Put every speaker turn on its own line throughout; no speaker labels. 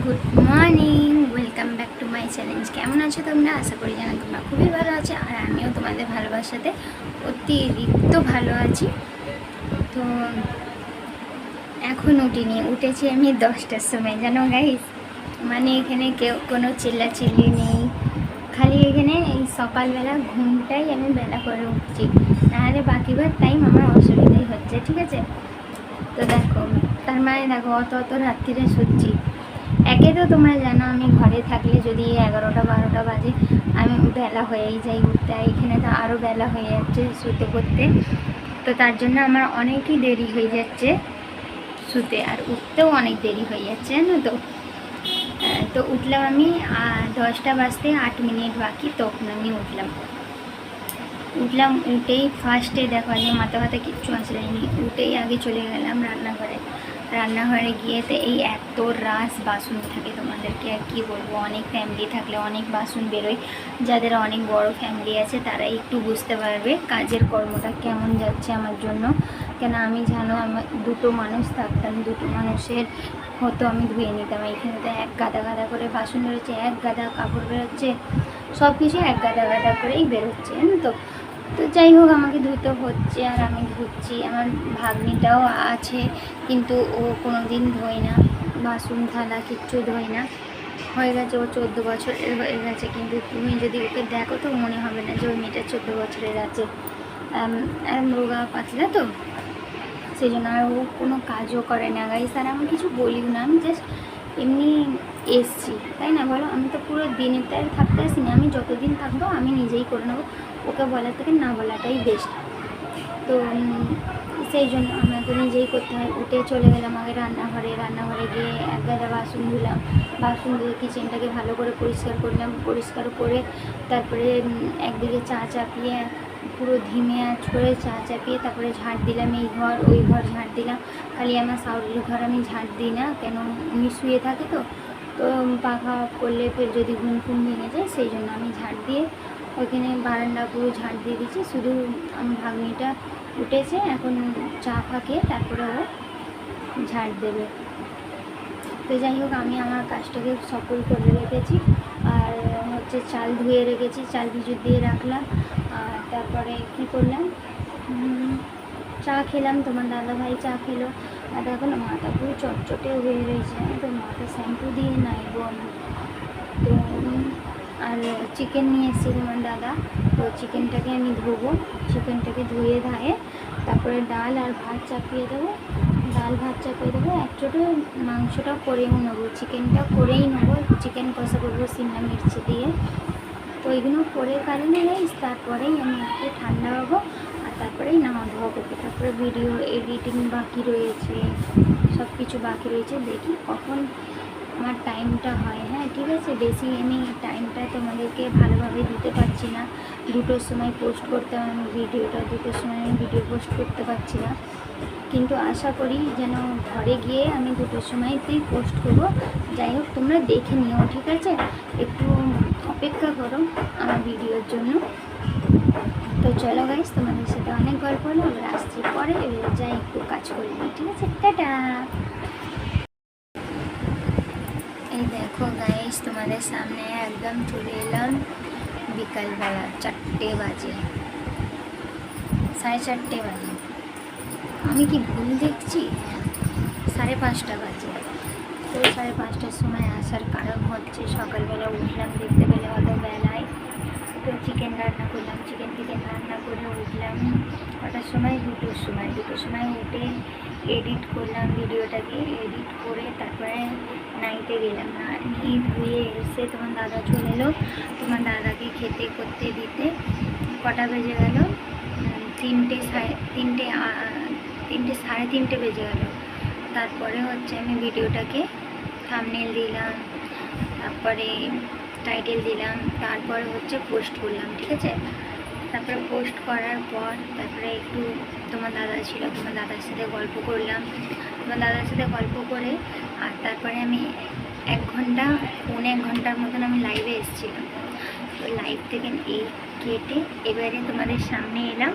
Good morning, welcome back to my challenge. কেমন আছো তোমরা? আশা করি জানো তোমরা খুবই ভালো আছো, আর আমিও তোমাদের ভালোবাসাতে অতিরিক্ত ভালো আছি। তো এখন উঠিনি, উঠেছি আমি 10টার সময়, জানো গাইস। মানে এখানে কেউ কোনো চিল্লাচিল্লি নেই, খালি এখানে এই সকালবেলা ঘুমটাই আমি বেলা করে উঠছি, নাহলে বাকিবার টাইম আমার অসুবিধাই হচ্ছে, ঠিক আছে। তো দেখো, তার মানে দেখো অত রাত্রিরে শুচ্ছি। একে তো তোমরা জানো আমি ঘরে থাকলে যদি 11টা 12টা বাজে আমি বেলা হয়েই যাই উঠতে, এখানে তো আরও বেলা হয়ে যাচ্ছে শুতে করতে। তো তার জন্য আমার অনেকই দেরি হয়ে যাচ্ছে শুতে, আর উঠতেও অনেক দেরি হয়ে যাচ্ছে, জানো তো। তো উঠলাম আমি 10টা বাজতে 8 মিনিট বাকি, তখন আমি উঠলাম। উঠেই ফার্স্টে দেখো যে মাথা ব্যথা কিচ্ছু আসলেনি, উঠেই আগে চলে গেলাম রান্নাঘরে গিয়ে তো এই এত রাস বাসন থাকে, তোমাদেরকে আর কি বলবো। অনেক ফ্যামিলি থাকলে অনেক বাসন বেরোয়, যাদের অনেক বড় ফ্যামিলি আছে তারাই একটু বুঝতে পারবে কাজের কর্মটা কেমন যাচ্ছে আমার জন্য। কেন আমি জানো, আমার দুটো মানুষ থাকতাম, দুটো মানুষের হতো আমি ধুয়ে নিতাম। এইখানে তো এক গাদা গাদা করে বাসন বেরোচ্ছে, এক গাদা কাপড় বেরোচ্ছে, সব কিছু এক গাদা গাদা করেই বেরোচ্ছে, জানো তো। তো যাই হোক, আমাকে ধুতে হচ্ছে আর আমি ধুচ্ছি। আমার ভাগ্নিটাও আছে, কিন্তু ও কোনো দিন ধোয় না, বাসন থালা কিচ্ছু ধোয় না। হয়ে গেছে, ও 14 বছরের হয়ে গেছে, কিন্তু তুমি যদি ওকে দেখো তো মনে হবে না যে ওই মেয়েটা 14 বছরের আছে। রোগা পাতলা তো, সেই জন্য আর ও কোনো কাজও করে না গাইস। আর আমি কিছু বলিও না, আমি জাস্ট এমনি এসছি, তাই না বলো। আমি তো পুরো দিনেরটাই থাকতে আসিনি, আমি যতদিন থাকবো আমি নিজেই করে নেবো, ওকে বলার থেকে না বলাটাই বেস্ট। তো সেই জন্য আমাকে নিজেই করতে হয়। উঠে চলে গেলাম আগে রান্নাঘরে গিয়ে এক গাদা বাসন ধুলাম, বাসন ধুয়ে কিচেনটাকে ভালো করে পরিষ্কার করলাম। পরিষ্কার করে তারপরে একদিকে চা চাপিয়ে, পুরো ধিমে আঁচ করে চা চাপিয়ে তারপরে ঝাড় দিলাম, এই ঘর ওই ঘর ঝাড় দিলাম। খালি আমার শাওরের ঘর আমি ঝাড় দিই না, কেন উনি শুয়ে থাকে তো পাখা করলে ফের যদি ঘুম ভেঙে যায়, সেই জন্য আমি ঝাড় দিয়ে ওইখানে বারান্দা পুরো ঝাড় দিয়ে দিচ্ছি। শুধু আমার ভাগ্নিটা উঠেছে, এখন চা ফাঁকে তারপরে ও ঝাড় দেবে। তো যাই হোক, আমি আমার কাজটাকে সফল করে রেখেছি। আর হচ্ছে চাল ধুয়ে রেখেছি, চাল ভিজু দিয়ে রাখলাম। আর তারপরে কি করলাম, চা খেলাম, তোমার দাদাভাই চা খেলো। আর দেখো না, মাথা পুরো চটচটে হয়ে রয়েছে, তো মাথা শ্যাম্পু দিয়ে নাইবো আমি। তো আর চিকেন নিয়ে এসেছি তোমার দাদা, তো চিকেনটাকে আমি ধোবো। চিকেনটাকে ধুয়ে ধায়ে তারপরে ডাল আর ভাত চাপিয়ে দেবো। এক চোটে মাংসটা করেও নেবো, চিকেনটা করেই নেবো। চিকেন কষা করবো শিমলা মির্চি দিয়ে। তো এইগুলো করে কারণে গাইস, তারপরেই আমি একটু ঠান্ডা হবো, আর তারপরেই নামা ধোয়া করবো। তারপরে ভিডিও এডিটিং বাকি রয়েছে, সব কিছু বাকি রয়েছে, দেখি কখন আমার টাইমটা হয়। হ্যাঁ ঠিক আছে, বেশি আমি টাইমটা তোমাদেরকে ভালোভাবে দিতে পারছি না। 2টোর সময় পোস্ট করতে হয় আমি ভিডিওটা, 2টোর সময় আমি ভিডিও পোস্ট করতে পারছি না, কিন্তু আশা করি যেন ঘরে গিয়ে আমি 2টোর সময়তেই পোস্ট করবো। যাই হোক, তোমরা দেখে নিও, ঠিক আছে, একটু অপেক্ষা করো আমার ভিডিওর জন্য। তো চলো গাইস, তোমাদের সাথে অনেক গল্প হলো, আবার আসছি পরে। এবার যাই একটু কাজ করে নিই, ঠিক আছে, টাটা। এই দেখো গাইস, তোমাদের সামনে একদম চলে এলাম বিকালবেলা 4টে বাজে, 4:30 বাজে। আমি কি ভুল দেখছি? 5:30 বাজে। তো 5:30টার সময় আসার কারণ হচ্ছে, সকালবেলা উঠলাম, দেখতে পেলে অত বেলায় তো চিকেন রান্না করলাম। চিকেন রান্না করে উঠলাম কটার সময়? 2টোর সময় উঠে এডিট করলাম ভিডিওটাকে। এডিট করে তারপরে নাইতে গেলাম, নিয়ে ধুয়ে এসে তোমার দাদা চলে এলো। তোমার দাদাকে খেতে করতে দিতে কটা বেজে গেল? 3:30 বেজে গেল। তারপরে হচ্ছে আমি ভিডিওটাকে থাম্বনেল দিলাম, তারপরে টাইটেল দিলাম, তারপরে হচ্ছে পোস্ট করলাম, ঠিক আছে। তারপরে পোস্ট করার পর তারপরে একটু তোমার দাদা ছিল, তোমার দাদার সাথে গল্প করলাম। তোমার দাদার সাথে গল্প করে আর তারপরে আমি 1 ঘন্টার মতন আমি লাইভে এসেছিলাম। তো লাইভ থেকে এই কেটে এবারে তোমাদের সামনে এলাম।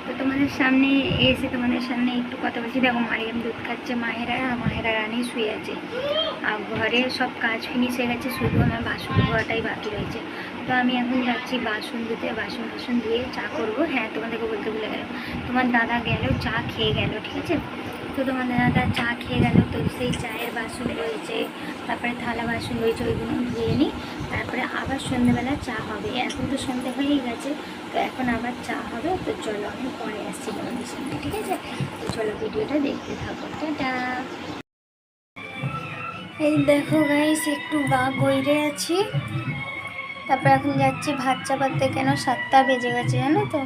তো তোমাদের সামনে এসে তোমাদের সামনে একটু কথা বলছি। দেখো মারিয়াম দুধ খাচ্ছে, মায়েরা রানী শুয়ে আছে, আর ঘরে সব কাজ ফিনিশ হয়ে গেছে, শুধু আমার বাসন ধোয়াটাই বাকি রয়েছে। তো আমি এখন যাচ্ছি বাসন ধুতে, বাসন ধুয়ে চা করবো। হ্যাঁ, তোমাদেরকে বলতে ভুলে গেল, তোমার দাদা গেল চা খেয়ে গেল, ঠিক আছে। তো তোমার দাদা চা খেয়ে গেল, তো সেই চায়ের বাসন রয়েছে, তারপরে থালা বাসন রয়েছে, ওইগুলো ধুয়ে নিই। তারপরে আবার সন্ধ্যেবেলা চা হবে। এখন তো সন্ধ্যে হয়েই গেছে, তো এখন আবার চা হবে। তো চলো আমি পরে আসছি তোমাদের সামনে, ঠিক আছে। তো চলো ভিডিওটা দেখতে থাকো, টাটা। এই দেখো গাইস, একটু বইরে আছি, তারপর এখন যাচ্ছি ভাত চাপাতে। কেন 7টা বেজে গেছে জানো তো,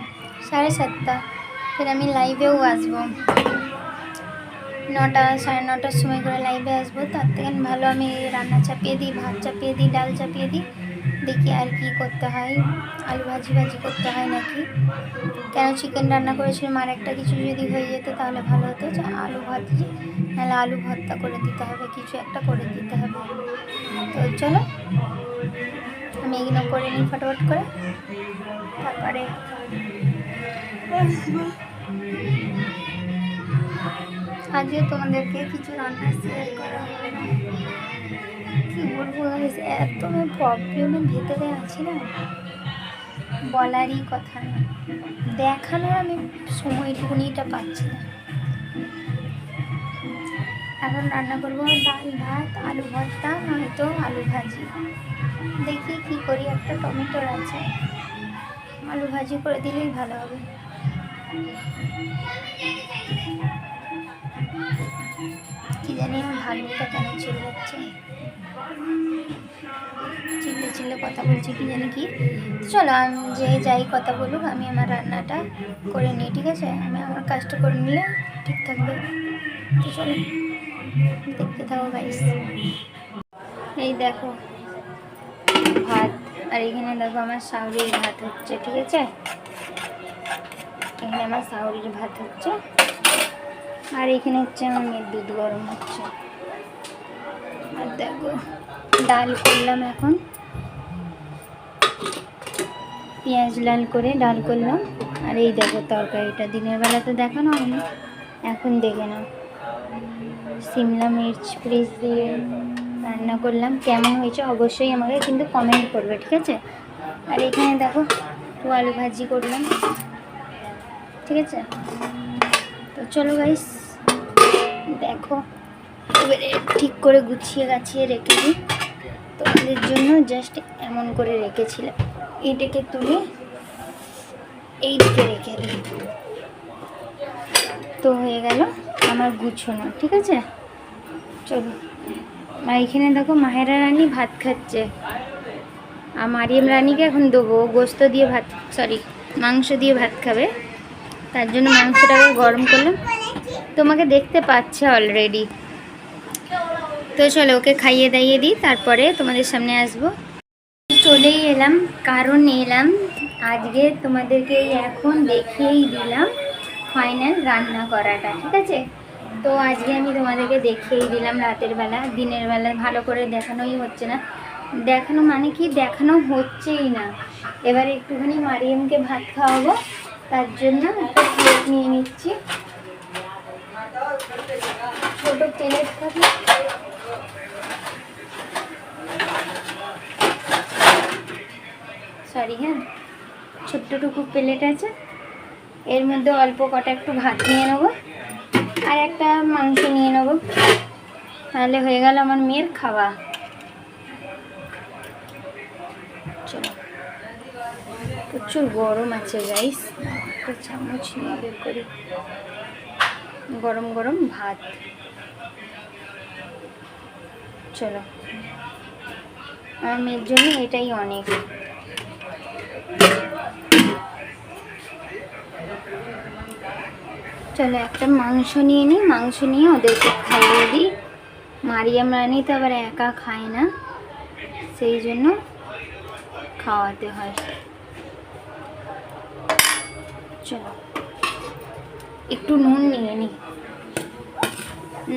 7:30। ফের আমি লাইভেও আসবো 9টা 9:30টার সময় করে লাইভে আসবো। তার থেকে ভালো আমি রান্না চাপিয়ে দিই, ভাত চাপিয়ে দিই, ডাল চাপিয়ে দিই, দেখি আর কি করতে হয়, আলু ভাজি করতে হয় নাকি। কেন চিকেন রান্না করেছিলাম, আর একটা কিছু যদি হয়ে যেত তাহলে ভালো হতো, যে আলু ভাজি নাহলে আলু ভর্তা করে দিতে হবে, কিছু একটা করে দিতে হবে। তো চলো আমি এগুলো করে নিই ফটাফট করে, তারপরে আজকে তোমাদেরকে কিছু রান্না শেয়ার করা হবে না। কী বলবো, এত আমি প্রবলেমের ভেতরে আছি না, বলারই কথা না, দেখানোর আমি সময়টুকুনিটা পাচ্ছি না। এখন রান্না করবো ডাল ভাত, আলু ভর্তা, নয়তো আলু ভাজি। দেখি কি করি, একটা টমেটোর আছে, আলু ভাজি করে দিলেই ভালো হবে। কি জানি আমার ভাগ্যটা কেন চিল্লাচ্ছে, চিল্লে কথা বলছি কি জানি কি। চলো আমি যাই কথা বলুক, আমি আমার রান্নাটা করে নিই, ঠিক আছে। আমি আমার কাজটা করে নিলে ঠিক থাকবে। তো চলো দেখতে থাকো গাইস। এই দেখো ভাত, আর এখানে দেখো আমার শাউরির ভাত হচ্ছে, ঠিক আছে। এখানে আমার শাউরির ভাত হচ্ছে, আর এখানে হচ্ছে আমার মেয়ের দুধ গরম হচ্ছে। আর দেখো ডাল করলাম, এখন পেঁয়াজ লাল করে ডাল করলাম। আর এই দেখো তরকারিটা দিনের বেলা তো দেখানো হয়নি, এখন দেখে নাও। শিমলা মির্চ ফ্রিজ দিয়ে রান্না করলাম, কেমন হয়েছে অবশ্যই আমাকে কিন্তু কমেন্ট করবে, ঠিক আছে। আর এখানে দেখো একটু আলু ভাজি করলাম, ঠিক আছে। তো চলো গাইস দেখো, এবারে ঠিক করে গুছিয়ে গাছিয়ে রেখে দিই তোমাদের জন্য। জাস্ট এমন করে রেখেছিলাম, এইটাকে তুলে এই দিকে রেখে দিই, তো হয়ে গেল আমার গুছানো, ঠিক আছে। চলো, আর এখানে দেখো মাহেরা রানী ভাত খাচ্ছে, আর মারিয়াম রানীকে এখন দেবো গোস্ত দিয়ে ভাত, মাংস দিয়ে ভাত খাবে। তার জন্য মাংসটাকে গরম করলাম, তোমাকে দেখতে পাচ্ছে অলরেডি। তো চলো ওকে খাইয়ে দাইয়ে দিই, তারপরে তোমাদের সামনে আসবো। চলেই এলাম, কারণ এলাম আজকে তোমাদেরকে এখন দেখিয়েই দিলাম ফাইনাল রান্না করাটা, ঠিক আছে। তো আজকে আমি তোমাদেরকে দেখিয়েই দিলাম রাতের বেলা, দিনের বেলা ভালো করে দেখানোই হচ্ছে না। দেখানো মানে কি, দেখানো হচ্ছেই না। এবারে একটুখানি মারিয়ামকে ভাত খাওয়াবো, তার জন্য একটা প্লেট নিয়ে নিচ্ছি, ছোটো প্লেট খাবো। হ্যাঁ, ছোট্টটুকু প্লেট আছে, এর মধ্যে অল্প কটা একটু ভাত নিয়ে নেবো, আর একটা মাংস নিয়ে নেবো, তাহলে হয়ে গেল আমার মেয়ের খাওয়া। চলো, প্রচুর গরম আছে গাইস, একটা চামচ নিয়ে বের করি। গরম গরম ভাত, চলো আমার মেয়ের জন্য এটাই অনেক। চলো একটা মাংস নিয়ে নিই, মাংস নিয়ে ওদেরকে খাইয়ে দিই। মারিয়াম রানী তো আবার একা খায় না, সেই জন্য খাওয়াতে হয়। চলো একটু নুন নিয়ে নিই,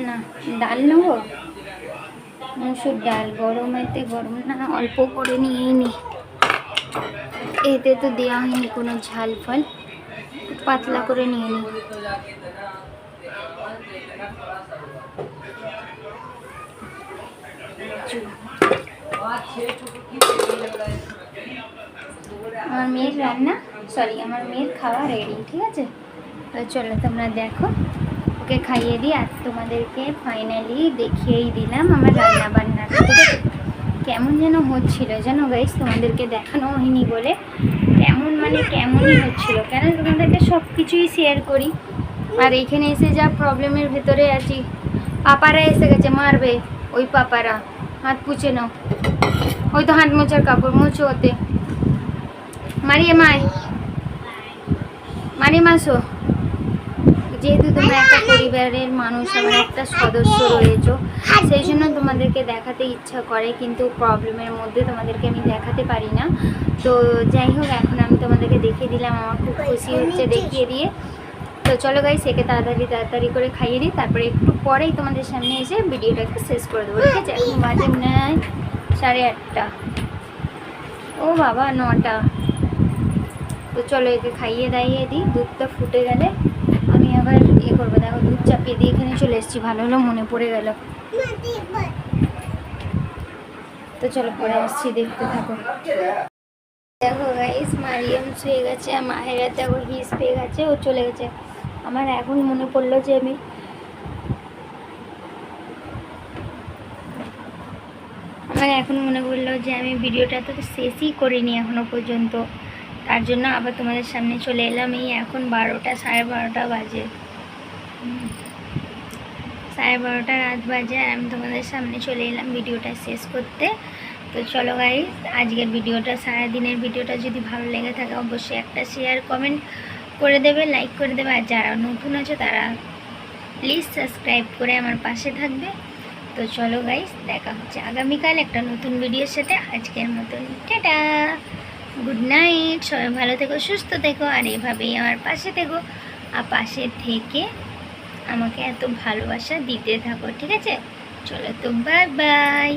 না ডাল নেবো, মুসুর ডাল, গরমেতে গরম না, অল্প করে নিয়েই নিই। এতে তো দেওয়া হয়নি কোনো ঝাল ফল, পাতলা করে নিয়ে নিই। আমার মেয়ের রান্না আমার মেয়ের খাওয়া রেডি, ঠিক আছে? তো চলো তোমরা দেখো, ওকে খাইয়ে দিই। আর তোমাদেরকে ফাইনালি দেখিয়েই দিলাম আমার রান্না বান্নাটা, ঠিক আছে? কেমন যেন হচ্ছিল জানো গাইস, তোমাদেরকে দেখানো হয়নি বলে কেমনই হচ্ছিল। কেন তোমাদেরকে সব কিছুই শেয়ার করি, আর এইখানে এসে যা প্রবলেমের ভেতরে আছি। পাপারা এসে গেছে, মারবে ওই পাপারা। হাত পুছে নাও, ওই তো হাত মোছার কাপড় মোছো ওতে। মারিয়ে মাসো। যেহেতু তোমরা একটা পরিবারের মানুষ, আমার একটা সদস্য রয়েছো, সেই জন্য তোমাদেরকে দেখাতে ইচ্ছা করে, কিন্তু প্রবলেমের মধ্যে তোমাদেরকে আমি দেখাতে পারি না। তো যাই হোক, এখন আমি তোমাদেরকে দেখিয়ে দিলাম, আমার খুব খুশি হচ্ছে দেখিয়ে দিয়ে। তো চলো গাইস, একে তাড়াতাড়ি করে খাইয়ে দিই, তারপরে একটু পরেই তোমাদের সামনে এসে ভিডিওটাকে শেষ করে দেবো, ঠিক আছে? এখন বাজে নেয় 8:30, ও বাবা 9টা। তো চলো একে খাইয়ে দাইয়ে দিই, দুধটা ফুটে গেলে আমি আবার করবো। দেখো দুধ চাপিয়ে দিয়ে এখানে চলে এসেছি, ভালো হলো মনে পড়ে গেল। তো চলো পরে আসছি, দেখতে থাকো। দেখো গাইস, মারিয়াম শুয়ে গেছে, আর মায়েরা দেখো হিস পেয়ে গেছে, ও চলে গেছে। আমার এখন মনে পড়লো যে আমি ভিডিওটা তো শেষই করিনি এখনো পর্যন্ত। তার জন্য আবার তোমাদের সামনে চলে এলাম। এই এখন 12টা 12:30 বাজে, 12:30 রাত বাজে, আর আমি তোমাদের সামনে চলে এলাম ভিডিওটা শেষ করতে। তো চলো গাইস, আজকের ভিডিওটা, সারাদিনের ভিডিওটা যদি ভালো লেগে থাকে অবশ্যই একটা শেয়ার কমেন্ট করে দেবে, লাইক করে দেবে। আর যারা নতুন আছে তারা প্লিজ সাবস্ক্রাইব করে আমার পাশে থাকবে। তো চলো গাইস, দেখা হচ্ছে আগামীকাল একটা নতুন ভিডিওর সাথে। আজকের মতন টাটা, গুড নাইট। সবাই ভালো থেকো, সুস্থ থেকো, আর এভাবেই আমার পাশে থেকো, আর পাশে থেকে আমাকে এত ভালোবাসা দিতে থাকো, ঠিক আছে? চলো তো, বাই বাই।